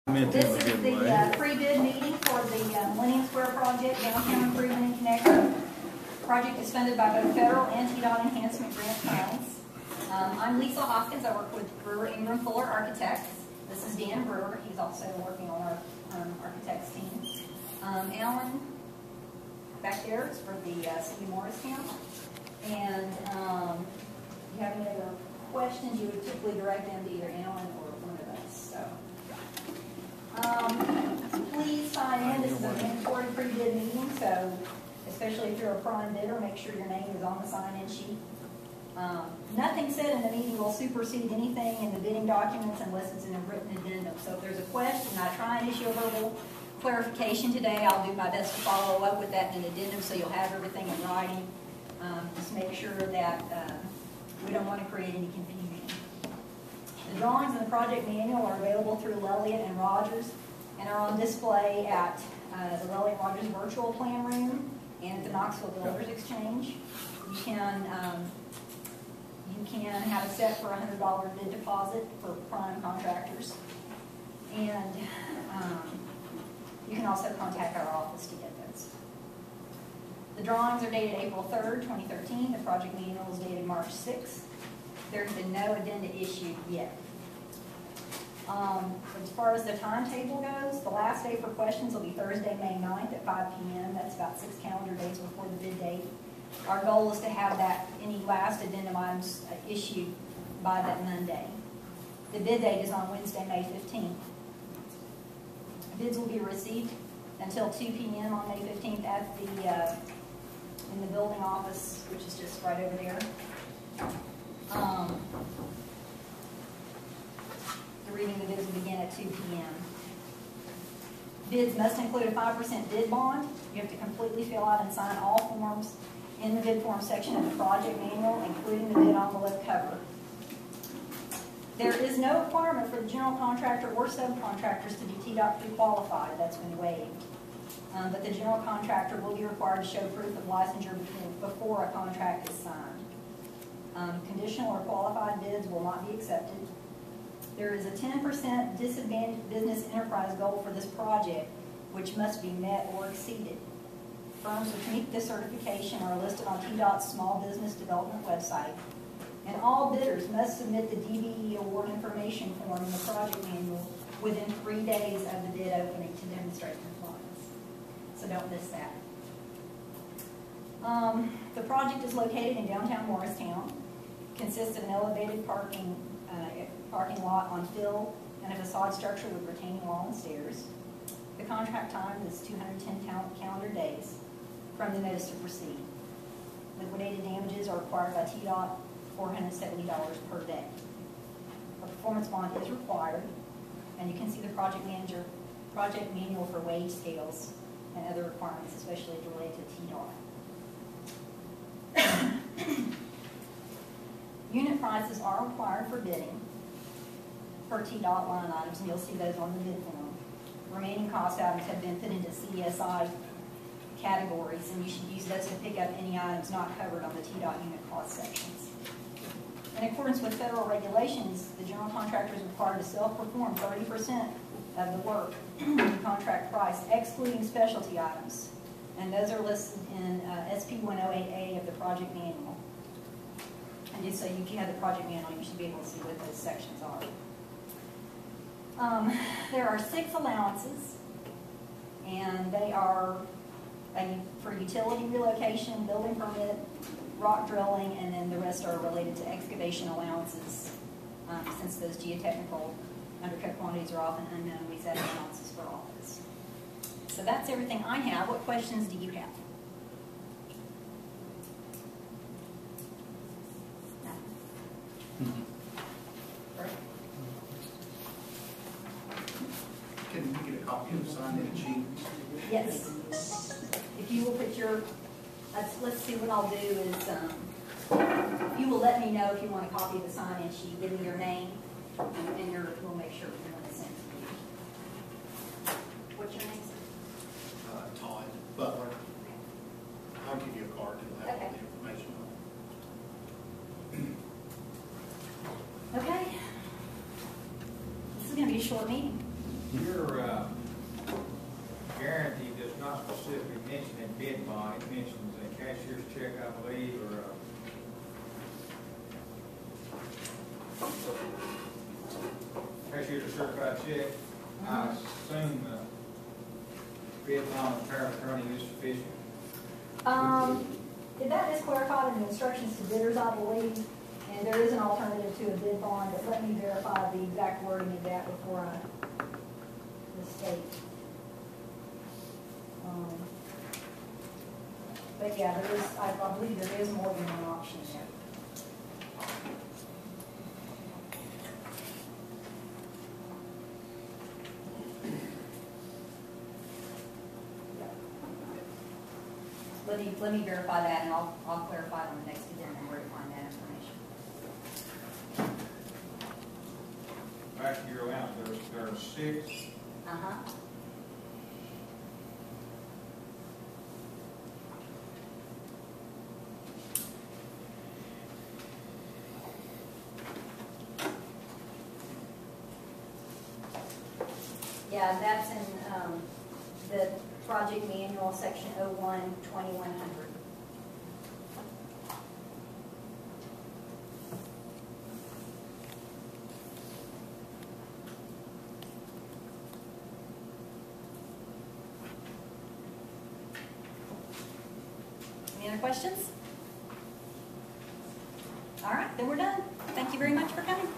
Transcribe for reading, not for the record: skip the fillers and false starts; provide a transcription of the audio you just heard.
This is the pre-bid meeting for the Millennium Square project, Downtown Improvement and Connection. The project is funded by both federal and TDOT enhancement grant funds. I'm Lisa Hoskins. I work with Brewer Ingram Fuller Architects. This is Dan Brewer. He's also working on our architects team. Alan back there is for the city of Morristown. And if you have any other questions, you would typically direct them to either Alan or one of us. So. Please sign in. This is a mandatory pre-bid meeting, so especially if you're a prime bidder, make sure your name is on the sign-in sheet. Nothing said in the meeting will supersede anything in the bidding documents unless it's in a written addendum. So if there's a question, I try and issue a verbal clarification today. I'll do my best to follow up with that in an addendum so you'll have everything in writing. Just make sure that we don't want to create any confusion. The drawings and the project manual are available through Lelliott and Rogers and are on display at the Lelliott Rogers Virtual Plan Room and at the Knoxville Builders Exchange. You can have it set for a $100 bid deposit for prime contractors, and you can also contact our office to get those. The drawings are dated April 3rd, 2013. The project manual is dated March 6th. There's been no addenda issued yet. As far as the timetable goes, the last day for questions will be Thursday, May 9th at 5 p.m. That's about 6 calendar days before the bid date. Our goal is to have any last addendum items issued by that Monday. The bid date is on Wednesday, May 15th. Bids will be received until 2 p.m. on May 15th at in the building office, which is just right over there. The reading of the bids will begin at 2 p.m. Bids must include a 5% bid bond. You have to completely fill out and sign all forms in the bid form section of the project manual, including the bid envelope cover. There is no requirement for the general contractor or subcontractors to be TDOT pre-qualified. That's been waived. But the general contractor will be required to show proof of licensure before a contract is signed. Conditional or qualified bids will not be accepted. There is a 10% disadvantaged business enterprise goal for this project, which must be met or exceeded. Firms which meet this certification are listed on TDOT's Small Business Development website, and all bidders must submit the DBE award information form in the project manual within 3 days of the bid opening to demonstrate compliance. So don't miss that. The project is located in downtown Morristown. It consists of an elevated parking lot on fill and a facade structure with retaining wall and stairs. The contract time is 210 calendar days from the notice to proceed. Liquidated damages are required by TDOT, $470 per day. A performance bond is required, and you can see the project manual for wage scales and other requirements, especially related to TDOT. Unit prices are required for bidding per TDOT line items, and you'll see those on the bid form. Remaining cost items have been put into CSI categories, and you should use those to pick up any items not covered on the TDOT unit cost sections. In accordance with federal regulations, the general contractor is required to self-perform 30% of the work in contract price, excluding specialty items, and those are listed in SP 108A of the project manual. And just so you have the project manual, you should be able to see what those sections are. There are 6 allowances, and they are for utility relocation, building permit, rock drilling, and then the rest are related to excavation allowances. Since those geotechnical undercut quantities are often unknown, we set allowances for all those. So that's everything I have. What questions do you have? Can we get a copy of the sign-in sheet? Yes. If you will put your, let's see what I'll do is, you will let me know if you want a copy of the sign-in sheet. Give me your name, and we'll make sure we want to send it to you. What's your name, sir? Todd Butler. I'll give you a card and have all the information on it. Okay. This is going to be a short meeting. Your certified check. I assume the bid bond and power of attorney is sufficient. That is clarified in the instructions to bidders, I believe, and there is an alternative to a bid bond, but let me verify the exact wording of that before I mistake. But yeah, there is, I believe there is more than one option there. Let me verify that, and I'll clarify on the next addendum where to find that information. Back to your allowance, there's 6. Uh-huh. Yeah, that's in the project manual, section 01, 2100. Any other questions? All right, then we're done. Thank you very much for coming.